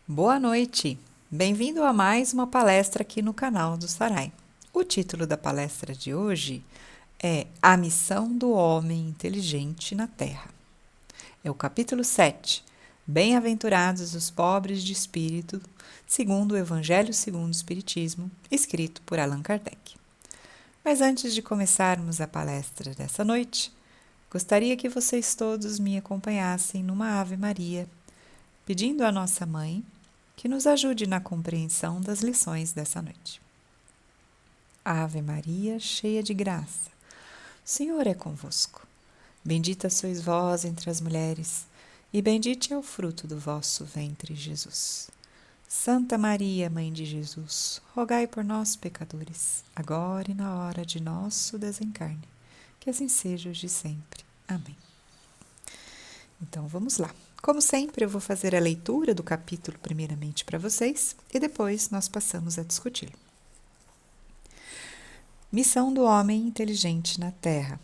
Boa noite! Bem-vindo a mais uma palestra aqui no canal do Sarai. O título da palestra de hoje é A Missão do Homem Inteligente na Terra. É o capítulo 7, Bem-aventurados os pobres de espírito, segundo o Evangelho segundo o Espiritismo, escrito por Allan Kardec. Mas antes de começarmos a palestra dessa noite, gostaria que vocês todos me acompanhassem numa Ave Maria, pedindo à nossa Mãe que nos ajude na compreensão das lições dessa noite. Ave Maria, cheia de graça, o Senhor é convosco. Bendita sois vós entre as mulheres, e bendito é o fruto do vosso ventre, Jesus. Santa Maria, Mãe de Jesus, rogai por nós, pecadores, agora e na hora de nosso desencarne. Que assim seja hoje e sempre. Amém. Então vamos lá. Como sempre, eu vou fazer a leitura do capítulo primeiramente para vocês e depois nós passamos a discutir. Missão do homem inteligente na Terra.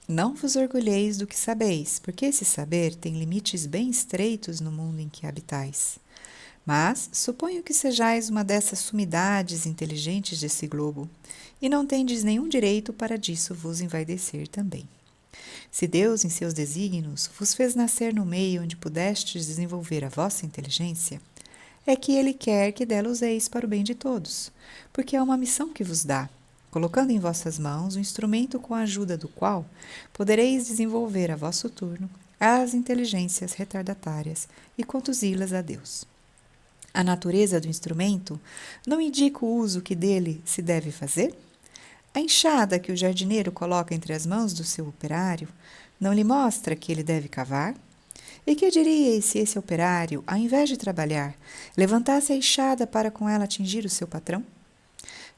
Não vos orgulheis do que sabeis, porque esse saber tem limites bem estreitos no mundo em que habitais. Mas suponho que sejais uma dessas sumidades inteligentes desse globo, e não tendes nenhum direito para disso vos envaidecer também. Se Deus, em seus desígnios, vos fez nascer no meio onde pudestes desenvolver a vossa inteligência, é que Ele quer que dela useis para o bem de todos, porque é uma missão que vos dá, colocando em vossas mãos o instrumento com a ajuda do qual podereis desenvolver a vosso turno as inteligências retardatárias e conduzi-las a Deus. A natureza do instrumento não indica o uso que dele se deve fazer? A enxada que o jardineiro coloca entre as mãos do seu operário não lhe mostra que ele deve cavar? E que diríeis se esse operário, ao invés de trabalhar, levantasse a enxada para com ela atingir o seu patrão?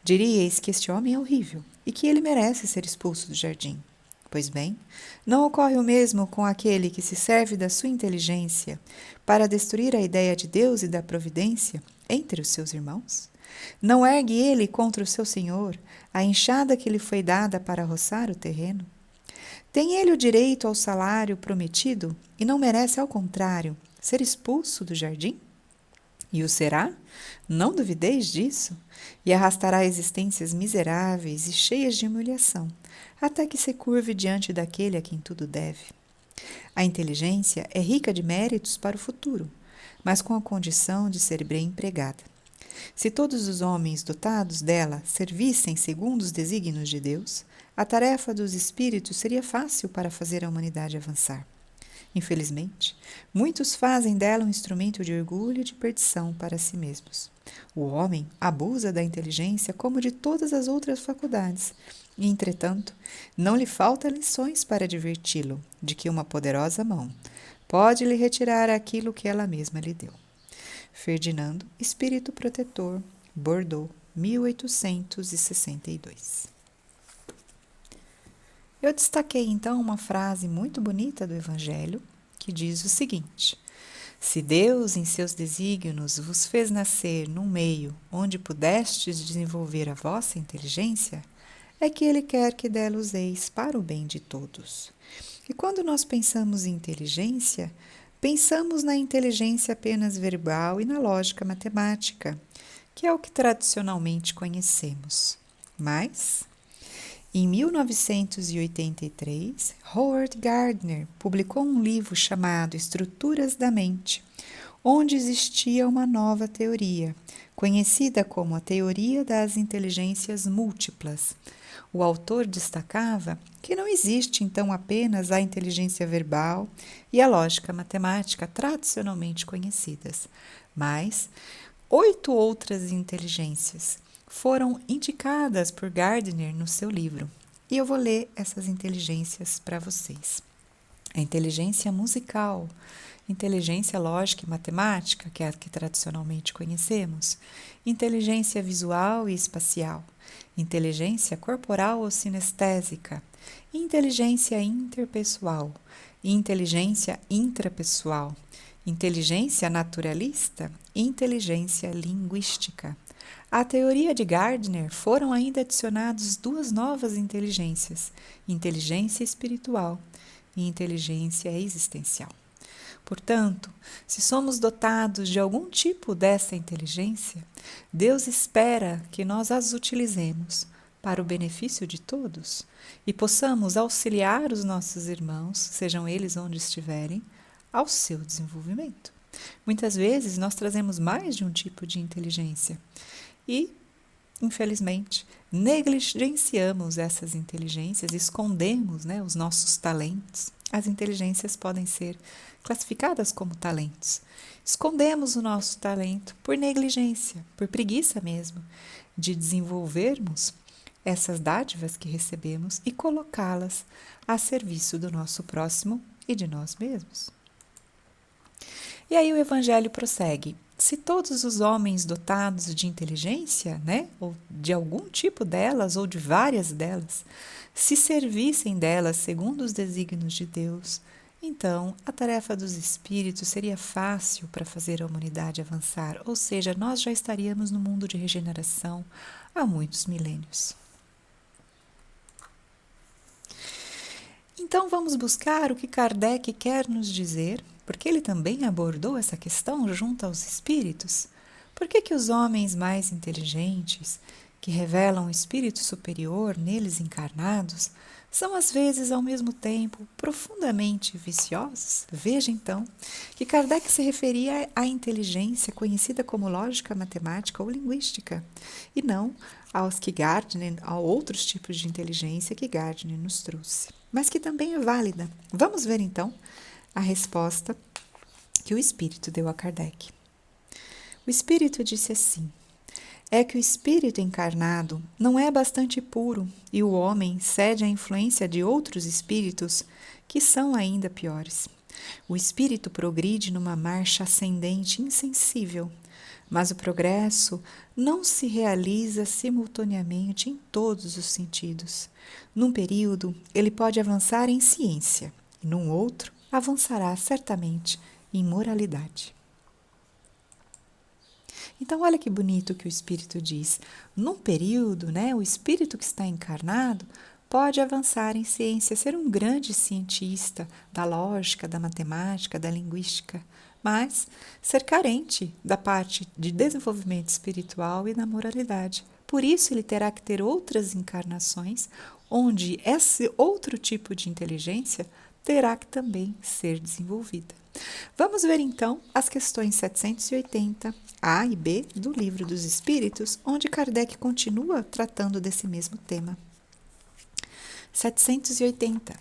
Diríeis que este homem é horrível e que ele merece ser expulso do jardim. Pois bem, não ocorre o mesmo com aquele que se serve da sua inteligência para destruir a ideia de Deus e da providência entre os seus irmãos? Não ergue ele contra o seu senhor a enxada que lhe foi dada para roçar o terreno? Tem ele o direito ao salário prometido e não merece, ao contrário, ser expulso do jardim? E o será? Não duvideis disso? E arrastará existências miseráveis e cheias de humilhação, até que se curve diante daquele a quem tudo deve. A inteligência é rica de méritos para o futuro, mas com a condição de ser bem empregada. Se todos os homens dotados dela servissem segundo os desígnios de Deus, a tarefa dos espíritos seria fácil para fazer a humanidade avançar. Infelizmente, muitos fazem dela um instrumento de orgulho e de perdição para si mesmos. O homem abusa da inteligência como de todas as outras faculdades, e, entretanto, não lhe falta lições para diverti-lo de que uma poderosa mão pode lhe retirar aquilo que ela mesma lhe deu. Ferdinando, Espírito Protetor, Bordeaux, 1862. Eu destaquei então uma frase muito bonita do Evangelho que diz o seguinte: se Deus, em seus desígnios, vos fez nascer num meio onde pudestes desenvolver a vossa inteligência, é que Ele quer que dela useis para o bem de todos. E quando nós pensamos em inteligência, pensamos na inteligência apenas verbal e na lógica matemática, que é o que tradicionalmente conhecemos. Mas, em 1983, Howard Gardner publicou um livro chamado Estruturas da Mente, onde existia uma nova teoria, conhecida como a teoria das inteligências múltiplas. O autor destacava que não existe então apenas a inteligência verbal e a lógica matemática tradicionalmente conhecidas, mas 8 outras inteligências foram indicadas por Gardner no seu livro. E eu vou ler essas inteligências para vocês. A inteligência musical, inteligência lógica e matemática, que é a que tradicionalmente conhecemos, inteligência visual e espacial, inteligência corporal ou sinestésica, inteligência interpessoal, inteligência intrapessoal, inteligência naturalista e inteligência linguística. À teoria de Gardner foram ainda adicionadas 2 novas inteligências, inteligência espiritual e inteligência existencial. Portanto, se somos dotados de algum tipo dessa inteligência, Deus espera que nós as utilizemos para o benefício de todos e possamos auxiliar os nossos irmãos, sejam eles onde estiverem, ao seu desenvolvimento. Muitas vezes nós trazemos mais de um tipo de inteligência e, infelizmente, negligenciamos essas inteligências, escondemos, os nossos talentos. As inteligências podem ser classificadas como talentos. Escondemos o nosso talento por negligência, por preguiça mesmo, de desenvolvermos essas dádivas que recebemos e colocá-las a serviço do nosso próximo e de nós mesmos. E aí o Evangelho prossegue. Se todos os homens dotados de inteligência, ou de algum tipo delas, ou de várias delas, se servissem delas segundo os desígnios de Deus, então a tarefa dos espíritos seria fácil para fazer a humanidade avançar, ou seja, nós já estaríamos no mundo de regeneração há muitos milênios. Então vamos buscar o que Kardec quer nos dizer, porque ele também abordou essa questão junto aos espíritos. Por que os homens mais inteligentes, que revelam o espírito superior neles encarnados, são às vezes ao mesmo tempo profundamente viciosos? Veja então que Kardec se referia à inteligência conhecida como lógica matemática ou linguística, e não a outros tipos de inteligência que Gardner nos trouxe, mas que também é válida. Vamos ver então a resposta que o Espírito deu a Kardec. O Espírito disse assim: é que o espírito encarnado não é bastante puro e o homem cede à influência de outros espíritos que são ainda piores. O espírito progride numa marcha ascendente insensível, mas o progresso não se realiza simultaneamente em todos os sentidos. Num período, ele pode avançar em ciência, e num outro, avançará certamente em moralidade. Então, olha que bonito que o Espírito diz. Num período, o espírito que está encarnado pode avançar em ciência, ser um grande cientista da lógica, da matemática, da linguística, mas ser carente da parte de desenvolvimento espiritual e da moralidade. Por isso, ele terá que ter outras encarnações, onde esse outro tipo de inteligência terá que também ser desenvolvida. Vamos ver então as questões 780 A e B do Livro dos Espíritos, onde Kardec continua tratando desse mesmo tema. 780.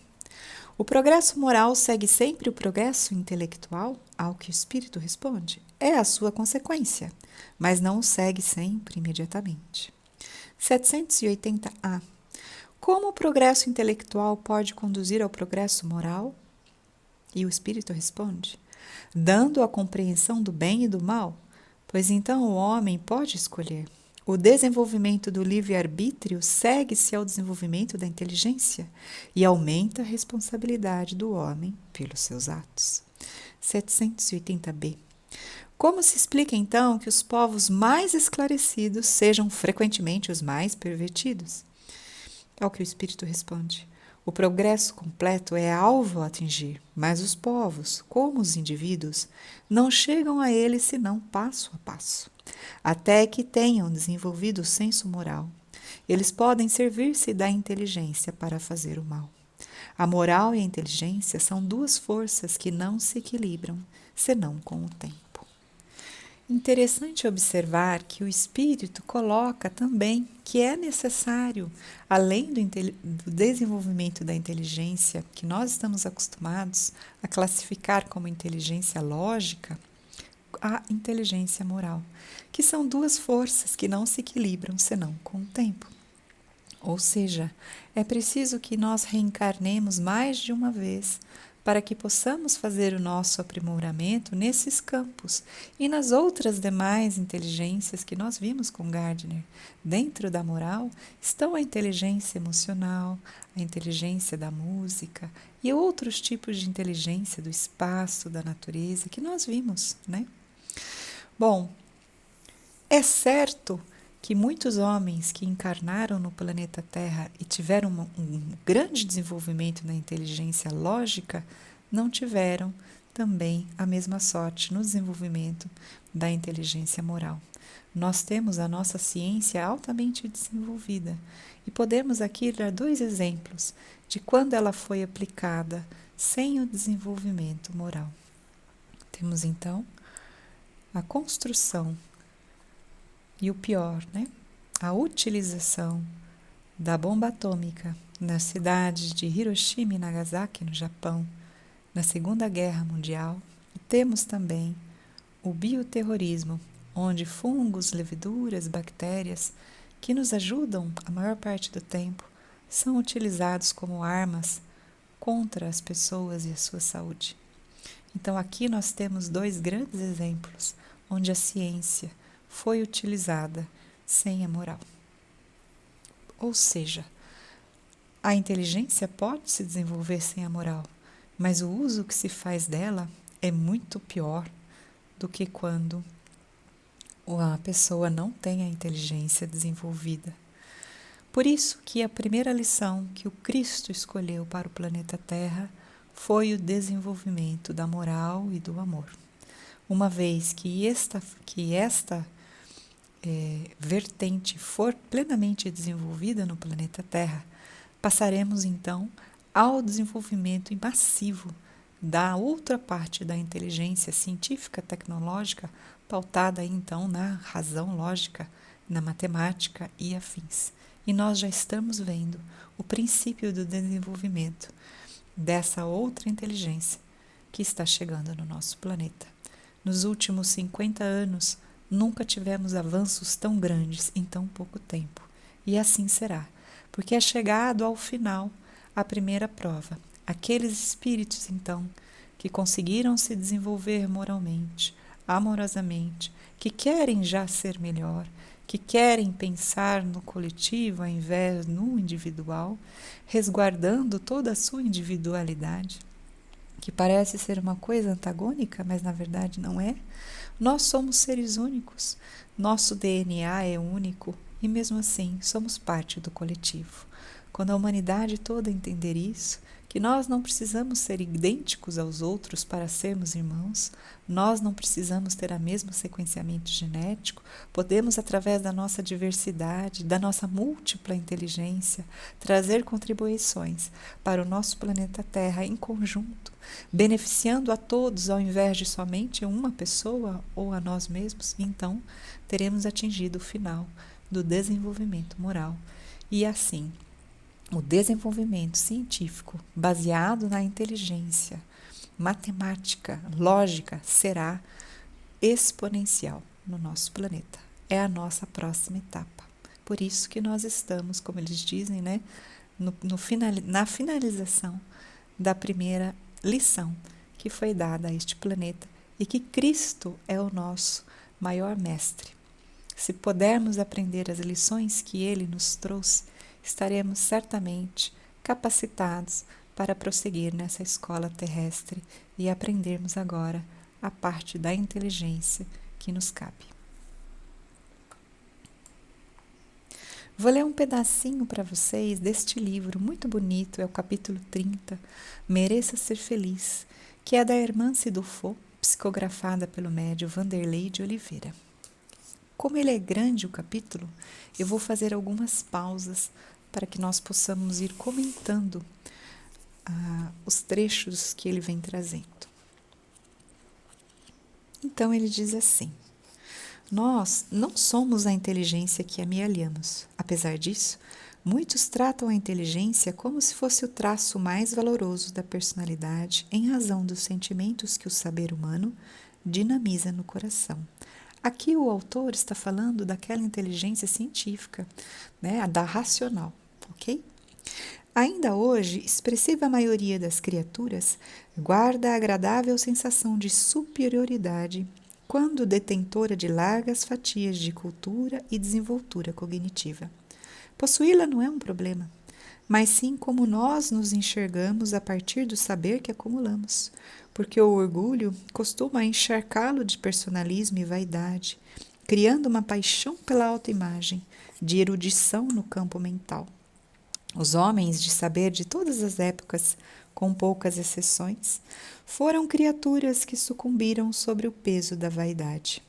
O progresso moral segue sempre o progresso intelectual? Ao que o espírito responde: é a sua consequência, mas não o segue sempre imediatamente. 780A. Como o progresso intelectual pode conduzir ao progresso moral? E o espírito responde: dando a compreensão do bem e do mal, pois então o homem pode escolher. O desenvolvimento do livre-arbítrio segue-se ao desenvolvimento da inteligência e aumenta a responsabilidade do homem pelos seus atos. 780b. Como se explica então que os povos mais esclarecidos sejam frequentemente os mais pervertidos? Ao que o Espírito responde: o progresso completo é alvo a atingir, mas os povos, como os indivíduos, não chegam a ele senão passo a passo, até que tenham desenvolvido o senso moral. Eles podem servir-se da inteligência para fazer o mal. A moral e a inteligência são duas forças que não se equilibram, senão com o tempo. Interessante observar que o Espírito coloca também que é necessário, além do desenvolvimento da inteligência que nós estamos acostumados a classificar como inteligência lógica, a inteligência moral, que são duas forças que não se equilibram senão com o tempo. Ou seja, é preciso que nós reencarnemos mais de uma vez para que possamos fazer o nosso aprimoramento nesses campos e nas outras demais inteligências que nós vimos com Gardner. Dentro da moral estão a inteligência emocional, a inteligência da música e outros tipos de inteligência do espaço, da natureza que nós vimos, Bom, é certo que muitos homens que encarnaram no planeta Terra e tiveram um grande desenvolvimento na inteligência lógica não tiveram também a mesma sorte no desenvolvimento da inteligência moral. Nós temos a nossa ciência altamente desenvolvida e podemos aqui dar 2 exemplos de quando ela foi aplicada sem o desenvolvimento moral. Temos então a construção e o pior, a utilização da bomba atômica nas cidades de Hiroshima e Nagasaki, no Japão, na Segunda Guerra Mundial. E temos também o bioterrorismo, onde fungos, leveduras, bactérias, que nos ajudam a maior parte do tempo, são utilizados como armas contra as pessoas e a sua saúde. Então aqui nós temos 2 grandes exemplos onde a ciência foi utilizada sem a moral. Ou seja, a inteligência pode se desenvolver sem a moral, mas o uso que se faz dela é muito pior do que quando a pessoa não tem a inteligência desenvolvida. Por isso que a primeira lição que o Cristo escolheu para o planeta Terra foi o desenvolvimento da moral e do amor. Uma vez que esta vertente for plenamente desenvolvida no planeta Terra, passaremos então ao desenvolvimento massivo da outra parte da inteligência científica tecnológica, pautada então na razão lógica, na matemática e afins. E nós já estamos vendo o princípio do desenvolvimento dessa outra inteligência que está chegando no nosso planeta. Nos últimos 50 anos, nunca tivemos avanços tão grandes em tão pouco tempo. E assim será, porque é chegado ao final a primeira prova. Aqueles espíritos, então, que conseguiram se desenvolver moralmente, amorosamente, que querem já ser melhor, que querem pensar no coletivo ao invés no individual, resguardando toda a sua individualidade, que parece ser uma coisa antagônica, mas na verdade não é. Nós somos seres únicos, nosso DNA é único e mesmo assim somos parte do coletivo. Quando a humanidade toda entender isso, que nós não precisamos ser idênticos aos outros para sermos irmãos, nós não precisamos ter o mesmo sequenciamento genético, podemos, através da nossa diversidade, da nossa múltipla inteligência, trazer contribuições para o nosso planeta Terra em conjunto, beneficiando a todos ao invés de somente uma pessoa ou a nós mesmos, então teremos atingido o final do desenvolvimento moral. E assim, o desenvolvimento científico baseado na inteligência, matemática, lógica, será exponencial no nosso planeta. É a nossa próxima etapa. Por isso que nós estamos, como eles dizem, na finalização da primeira lição que foi dada a este planeta e que Cristo é o nosso maior mestre. Se pudermos aprender as lições que ele nos trouxe, estaremos certamente capacitados para prosseguir nessa escola terrestre e aprendermos agora a parte da inteligência que nos cabe. Vou ler um pedacinho para vocês deste livro muito bonito, é o capítulo 30, Mereça Ser Feliz, que é da irmã Cidufo, psicografada pelo médium Vanderlei de Oliveira. Como ele é grande o capítulo, eu vou fazer algumas pausas para que nós possamos ir comentando os trechos que ele vem trazendo. Então ele diz assim: nós não somos a inteligência que amealhamos. Apesar disso, muitos tratam a inteligência como se fosse o traço mais valoroso da personalidade em razão dos sentimentos que o saber humano dinamiza no coração. Aqui o autor está falando daquela inteligência científica, a da racional, ok? Ainda hoje, expressiva maioria das criaturas guarda a agradável sensação de superioridade quando detentora de largas fatias de cultura e desenvoltura cognitiva. Possuí-la não é um problema, mas sim como nós nos enxergamos a partir do saber que acumulamos, porque o orgulho costuma encharcá-lo de personalismo e vaidade, criando uma paixão pela autoimagem, de erudição no campo mental. Os homens de saber de todas as épocas, com poucas exceções, foram criaturas que sucumbiram sobre o peso da vaidade.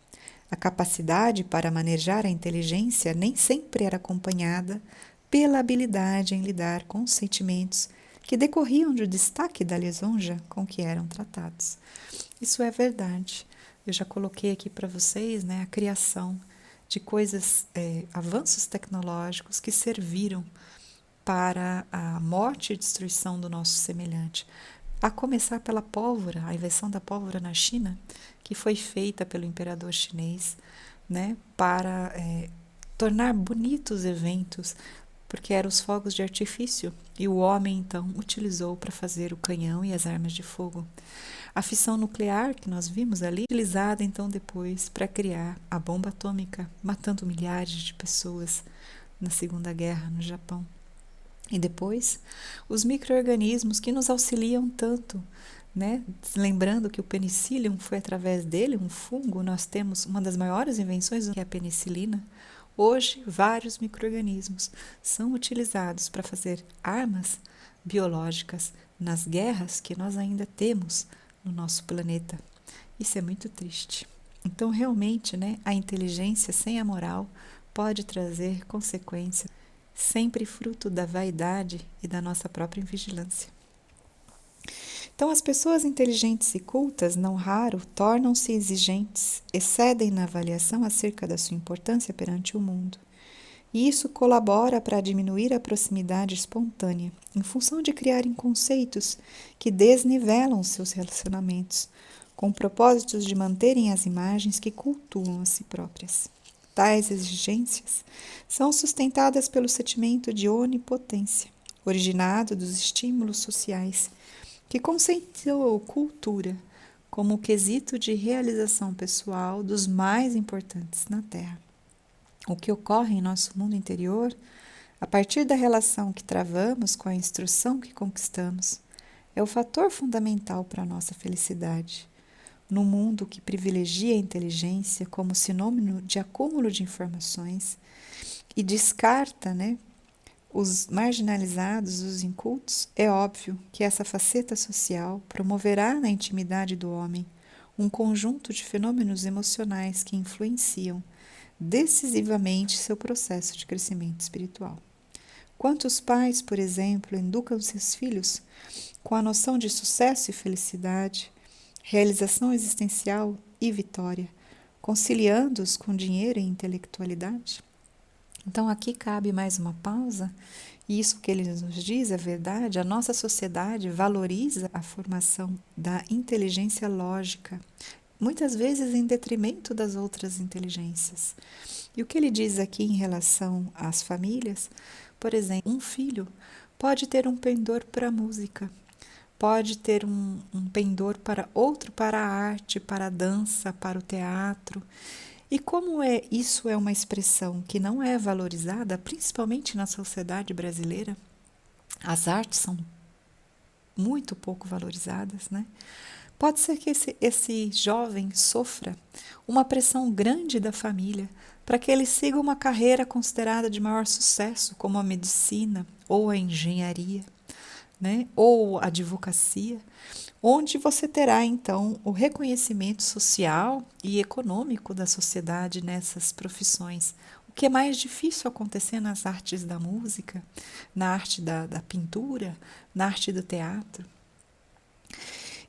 A capacidade para manejar a inteligência nem sempre era acompanhada pela habilidade em lidar com os sentimentos que decorriam do destaque da lisonja com que eram tratados. Isso é verdade. Eu já coloquei aqui para vocês, né, a criação de coisas, avanços tecnológicos que serviram para a morte e destruição do nosso semelhante. A começar pela pólvora, a invenção da pólvora na China, que foi feita pelo imperador chinês, né, para tornar bonitos eventos, porque eram os fogos de artifício, e o homem então utilizou para fazer o canhão e as armas de fogo. A fissão nuclear que nós vimos ali, utilizada então depois para criar a bomba atômica, matando milhares de pessoas na Segunda Guerra no Japão. E depois, os micro-organismos que nos auxiliam tanto, né? Lembrando que o penicillium foi através dele, um fungo, nós temos uma das maiores invenções, que é a penicilina. Hoje, vários micro-organismos são utilizados para fazer armas biológicas nas guerras que nós ainda temos no nosso planeta. Isso é muito triste. Então, realmente, né, a inteligência sem a moral pode trazer consequências, sempre fruto da vaidade e da nossa própria invigilância. Então, as pessoas inteligentes e cultas, não raro, tornam-se exigentes, excedem na avaliação acerca da sua importância perante o mundo. E isso colabora para diminuir a proximidade espontânea, em função de criarem conceitos que desnivelam seus relacionamentos, com propósitos de manterem as imagens que cultuam a si próprias. Tais exigências são sustentadas pelo sentimento de onipotência, originado dos estímulos sociais, que conceitou cultura como o quesito de realização pessoal dos mais importantes na Terra. O que ocorre em nosso mundo interior, a partir da relação que travamos com a instrução que conquistamos, é o fator fundamental para a nossa felicidade. No mundo que privilegia a inteligência como sinônimo de acúmulo de informações e descarta, né, os marginalizados, os incultos, é óbvio que essa faceta social promoverá na intimidade do homem um conjunto de fenômenos emocionais que influenciam decisivamente seu processo de crescimento espiritual. Quantos pais, por exemplo, educam seus filhos com a noção de sucesso e felicidade, realização existencial e vitória, conciliando-os com dinheiro e intelectualidade? Então, aqui cabe mais uma pausa, e isso que ele nos diz é verdade. A nossa sociedade valoriza a formação da inteligência lógica, muitas vezes em detrimento das outras inteligências. E o que ele diz aqui em relação às famílias? Por exemplo, um filho pode ter um pendor para a música, pode ter um pendor para outro, para a arte, para a dança, para o teatro. E como isso é uma expressão que não é valorizada, principalmente na sociedade brasileira, as artes são muito pouco valorizadas, né? Pode ser que esse jovem sofra uma pressão grande da família para que ele siga uma carreira considerada de maior sucesso, como a medicina ou a engenharia, né? Ou a advocacia, onde você terá então o reconhecimento social e econômico da sociedade nessas profissões. O que é mais difícil acontecer nas artes da música, na arte da pintura, na arte do teatro.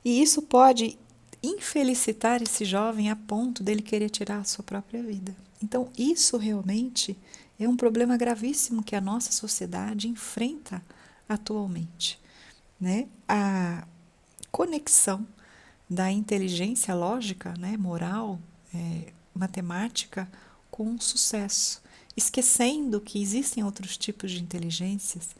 E isso pode infelicitar esse jovem a ponto dele querer tirar a sua própria vida. Então, isso realmente é um problema gravíssimo que a nossa sociedade enfrenta atualmente, né? A conexão da inteligência lógica, né, moral, matemática, com o sucesso, esquecendo que existem outros tipos de inteligências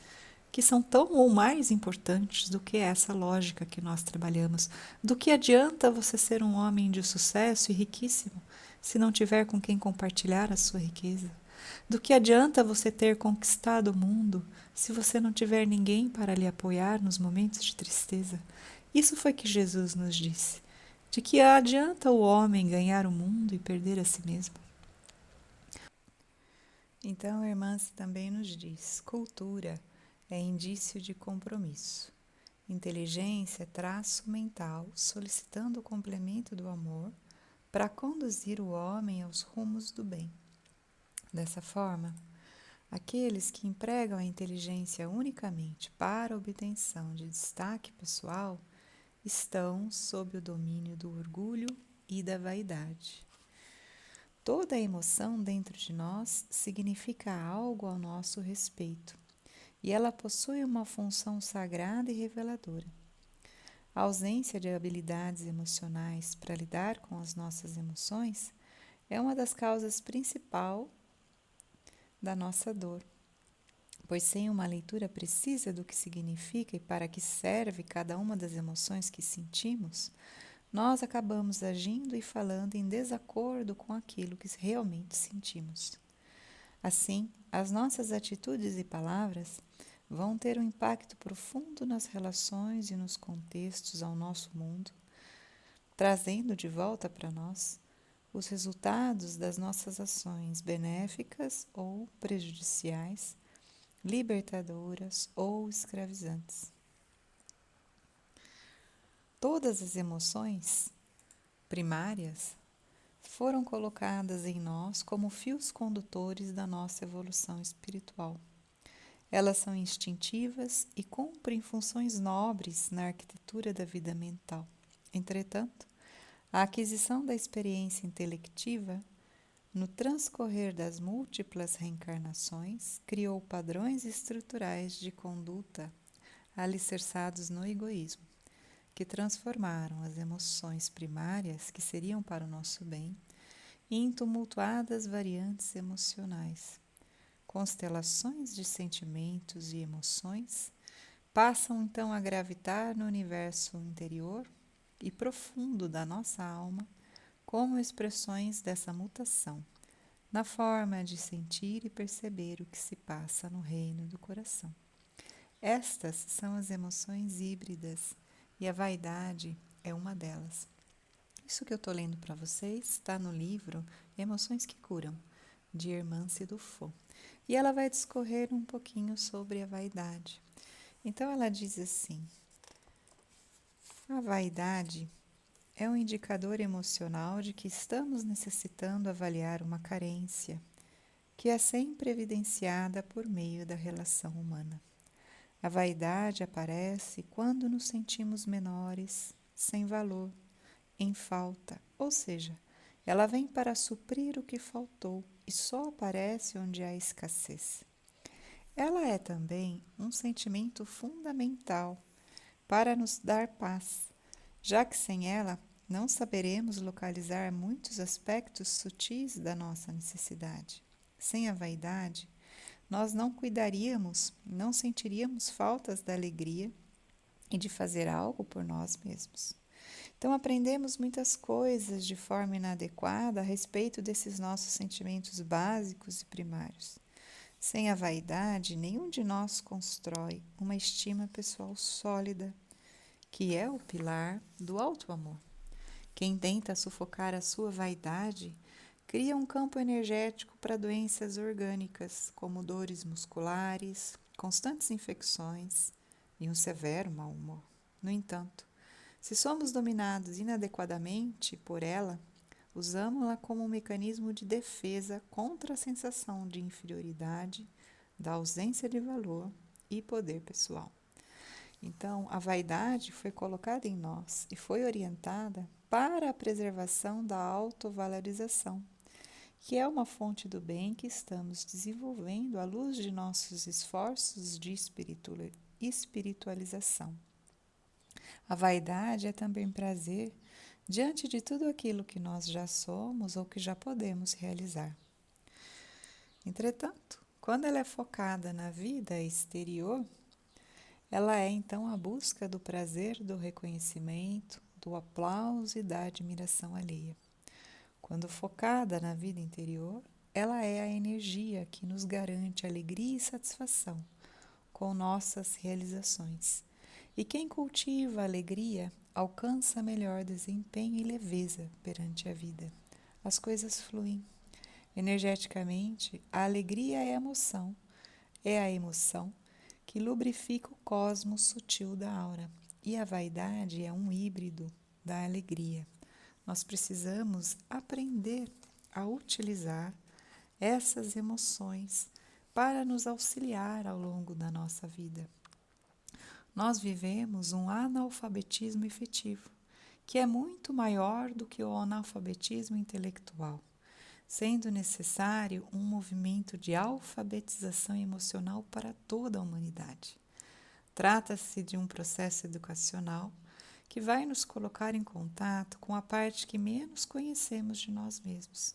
que são tão ou mais importantes do que essa lógica que nós trabalhamos. Do que adianta você ser um homem de sucesso e riquíssimo se não tiver com quem compartilhar a sua riqueza? Do que adianta você ter conquistado o mundo se você não tiver ninguém para lhe apoiar nos momentos de tristeza? Isso foi que Jesus nos disse. De que adianta o homem ganhar o mundo e perder a si mesmo? Então, a irmã também nos diz: cultura é indício de compromisso. Inteligência é traço mental solicitando o complemento do amor para conduzir o homem aos rumos do bem. Dessa forma, aqueles que empregam a inteligência unicamente para a obtenção de destaque pessoal estão sob o domínio do orgulho e da vaidade. Toda emoção dentro de nós significa algo ao nosso respeito, e ela possui uma função sagrada e reveladora. A ausência de habilidades emocionais para lidar com as nossas emoções é uma das causas principais da nossa dor, pois sem uma leitura precisa do que significa e para que serve cada uma das emoções que sentimos, nós acabamos agindo e falando em desacordo com aquilo que realmente sentimos. Assim, as nossas atitudes e palavras vão ter um impacto profundo nas relações e nos contextos ao nosso mundo, trazendo de volta para nós os resultados das nossas ações benéficas ou prejudiciais, libertadoras ou escravizantes. Todas as emoções primárias foram colocadas em nós como fios condutores da nossa evolução espiritual. Elas são instintivas e cumprem funções nobres na arquitetura da vida mental. Entretanto, a aquisição da experiência intelectiva, no transcorrer das múltiplas reencarnações, criou padrões estruturais de conduta alicerçados no egoísmo, que transformaram as emoções primárias, que seriam para o nosso bem, em tumultuadas variantes emocionais. Constelações de sentimentos e emoções passam então a gravitar no universo interior e profundo da nossa alma como expressões dessa mutação, na forma de sentir e perceber o que se passa no reino do coração. Estas são as emoções híbridas e a vaidade é uma delas. Isso que eu estou lendo para vocês está no livro Emoções que Curam, de Hermance Dufault. E ela vai discorrer um pouquinho sobre a vaidade. Então ela diz assim: a vaidade é um indicador emocional de que estamos necessitando avaliar uma carência, que é sempre evidenciada por meio da relação humana. A vaidade aparece quando nos sentimos menores, sem valor, em falta, ou seja, ela vem para suprir o que faltou e só aparece onde há escassez. Ela é também um sentimento fundamental para nos dar paz, já que sem ela não saberemos localizar muitos aspectos sutis da nossa necessidade. Sem a vaidade, nós não cuidaríamos, não sentiríamos faltas da alegria e de fazer algo por nós mesmos. Então, aprendemos muitas coisas de forma inadequada a respeito desses nossos sentimentos básicos e primários. Sem a vaidade, nenhum de nós constrói uma estima pessoal sólida, que é o pilar do auto-amor. Quem tenta sufocar a sua vaidade cria um campo energético para doenças orgânicas, como dores musculares, constantes infecções e um severo mau humor. No entanto, se somos dominados inadequadamente por ela, usamos-la como um mecanismo de defesa contra a sensação de inferioridade, da ausência de valor e poder pessoal. Então, a vaidade foi colocada em nós e foi orientada para a preservação da autovalorização, que é uma fonte do bem que estamos desenvolvendo à luz de nossos esforços de espiritualização. A vaidade é também prazer diante de tudo aquilo que nós já somos ou que já podemos realizar. Entretanto, quando ela é focada na vida exterior, ela é então a busca do prazer, do reconhecimento, do aplauso e da admiração alheia. Quando focada na vida interior, ela é a energia que nos garante alegria e satisfação com nossas realizações. E quem cultiva a alegria alcança melhor desempenho e leveza perante a vida. As coisas fluem. Energeticamente, a alegria é a emoção que lubrifica o cosmos sutil da aura. E a vaidade é um híbrido da alegria. Nós precisamos aprender a utilizar essas emoções para nos auxiliar ao longo da nossa vida. Nós vivemos um analfabetismo efetivo, que é muito maior do que o analfabetismo intelectual, sendo necessário um movimento de alfabetização emocional para toda a humanidade. Trata-se de um processo educacional que vai nos colocar em contato com a parte que menos conhecemos de nós mesmos,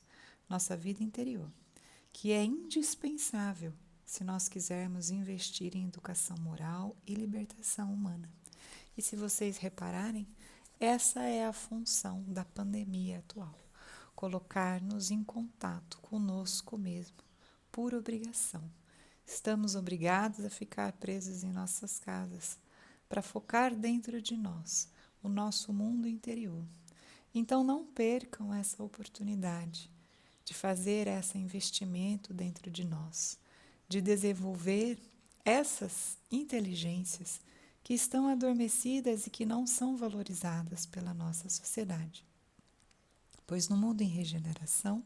nossa vida interior, que é indispensável se nós quisermos investir em educação moral e libertação humana. E se vocês repararem, essa é a função da pandemia atual, colocar-nos em contato conosco mesmo, por obrigação. Estamos obrigados a ficar presos em nossas casas, para focar dentro de nós, o nosso mundo interior. Então não percam essa oportunidade de fazer esse investimento dentro de nós, de desenvolver essas inteligências que estão adormecidas e que não são valorizadas pela nossa sociedade. Pois no mundo em regeneração,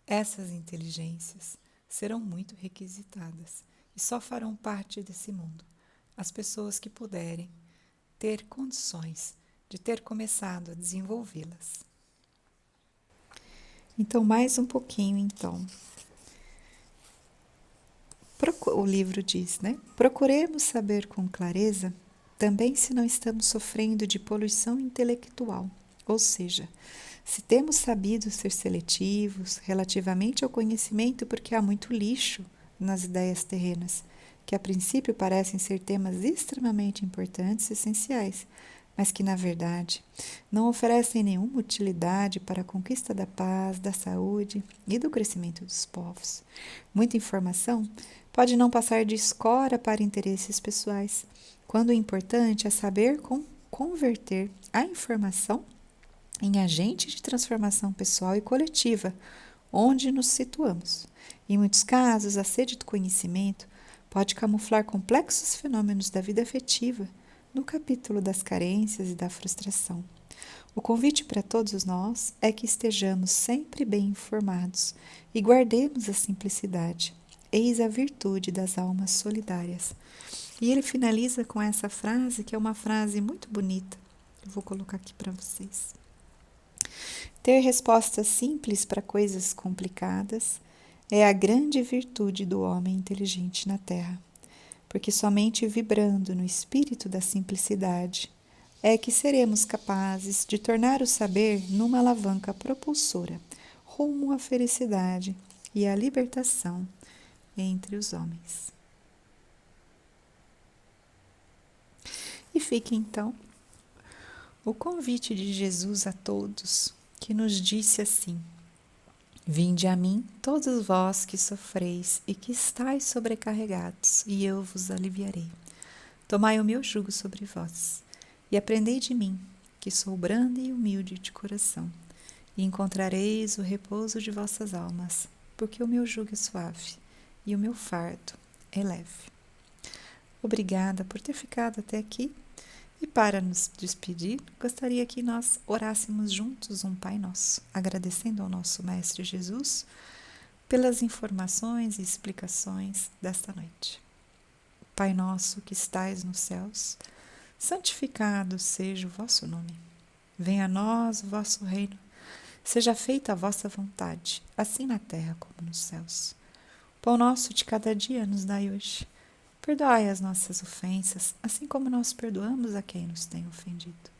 essas inteligências serão muito requisitadas e só farão parte desse mundo as pessoas que puderem ter condições de ter começado a desenvolvê-las. Então, mais um pouquinho, então. O livro diz, né? Procuremos saber com clareza também se não estamos sofrendo de poluição intelectual, ou seja, se temos sabido ser seletivos relativamente ao conhecimento porque há muito lixo nas ideias terrenas, que a princípio parecem ser temas extremamente importantes e essenciais, mas que, na verdade, não oferecem nenhuma utilidade para a conquista da paz, da saúde e do crescimento dos povos. Muita informação pode não passar de escora para interesses pessoais, quando o importante é saber converter a informação em agente de transformação pessoal e coletiva, onde nos situamos. Em muitos casos, a sede do conhecimento pode camuflar complexos fenômenos da vida afetiva no capítulo das carências e da frustração. O convite para todos nós é que estejamos sempre bem informados e guardemos a simplicidade. Eis a virtude das almas solidárias. E ele finaliza com essa frase, que é uma frase muito bonita. Eu vou colocar aqui para vocês. Ter respostas simples para coisas complicadas é a grande virtude do homem inteligente na Terra, porque somente vibrando no espírito da simplicidade é que seremos capazes de tornar o saber numa alavanca propulsora rumo à felicidade e à libertação entre os homens. E fica então o convite de Jesus a todos, que nos disse assim: Vinde a mim, todos vós que sofreis e que estáis sobrecarregados, e eu vos aliviarei. Tomai o meu jugo sobre vós, e aprendei de mim, que sou branda e humilde de coração, e encontrareis o repouso de vossas almas, porque o meu jugo é suave e o meu fardo é leve. Obrigada por ter ficado até aqui. E para nos despedir, gostaria que nós orássemos juntos um Pai Nosso, agradecendo ao nosso Mestre Jesus pelas informações e explicações desta noite. Pai nosso que estais nos céus, santificado seja o vosso nome. Venha a nós o vosso reino. Seja feita a vossa vontade, assim na terra como nos céus. O pão nosso de cada dia nos dai hoje. Perdoai as nossas ofensas, assim como nós perdoamos a quem nos tem ofendido.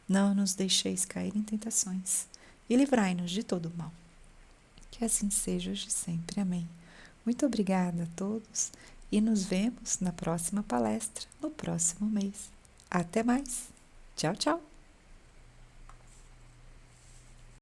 Não nos deixeis cair em tentações, e livrai-nos de todo o mal. Que assim seja hoje e sempre. Amém. Muito obrigada a todos, e nos vemos na próxima palestra, no próximo mês. Até mais. Tchau, tchau.